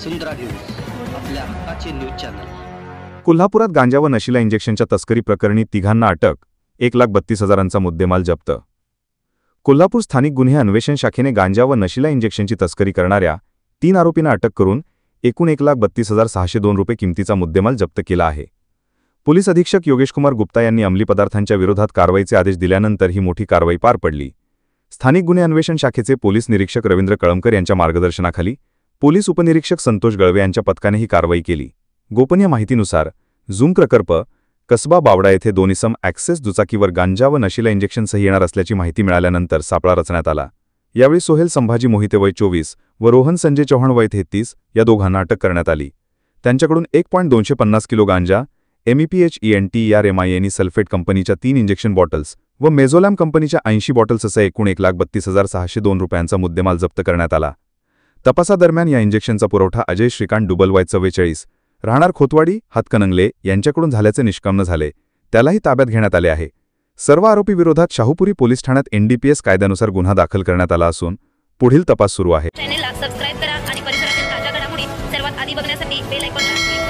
वसुंधरा news, आपल्या हक्काचे news channel. कोल्हापुरात गांजा व नशिला इंजेक्शनच्या तस्करी प्रकरणी तिघांना अटक, 1,32,000चा मुद्देमाल जप्त। कोल्हापूर स्थानिक गुन्हे अन्वेषण शाखेने गांजा व नशिला इंजेक्शनची तस्करी करणाऱ्या 3 आरोपींना अटक करून एकूण 1,32,602 रुपये किमतीचा मुद्देमाल जप्त केला आहे। पोलीस अधीक्षक योगेशकुमार गुप्ता यांनी अंमली पदार्थांच्या विरोधात कारवाईचे आदेश दिल्यानंतर ही मोठी कारवाई पार पडली। स्थानिक गुन्हे अन्वेषण शाखेचे पोलीस निरीक्षक रवींद्र कळमकर यांच्या मार्गदर्शनाखाली पोलीस उपनिरीक्षक संतोष गळवे यांच्या पथकाने ही कारवाई केली। गोपनीय माहितीनुसार झूम प्रकल्प कसबा बावडा येथे 2 इसम ॲक्सेस दुचाकीवर गांजा व नशिला इंजेक्शनसह येणार असल्याची माहिती मिळाल्यानंतर सापळा रचण्यात आला। यावेळी सोहेल संभाजी मोहिते वय 24 व रोहन संजय चौहान वय 33 या दोघांना अटक करण्यात आली। त्यांच्याकडून 1.250 किलो गांजा, MEPHENTERMINE सल्फेट कंपनीच्या 3 इंजेक्शन बॉटल्स व मेझोलॅम कंपनीच्या 80 बॉटल्ससह एकूण 1,32,602 रुपयांचा मुद्देमाल जप्त करण्यात आला। तपासादरम्यान या इंजेक्शनचा पुरवठा अजय श्रीकांत डुबल वय 44 राहणार खोतवाडी हातकणंगले यांच्याकडून झाल्याचे निष्पन्न झाले, त्यालाही ताब्यात घेण्यात आले आहे। सर्व आरोपी विरोधात शाहूपुरी पोलीस ठाण्यात NDPS कायद्यानुसार गुन्हा दाखल करण्यात आला असून पुढील तपास सुरू आहे। चॅनलला सबस्क्राइब करा आणि परिसरातील ताज्या घडामोडी सर्वात आधी बघण्यासाठी बेल आयकॉनला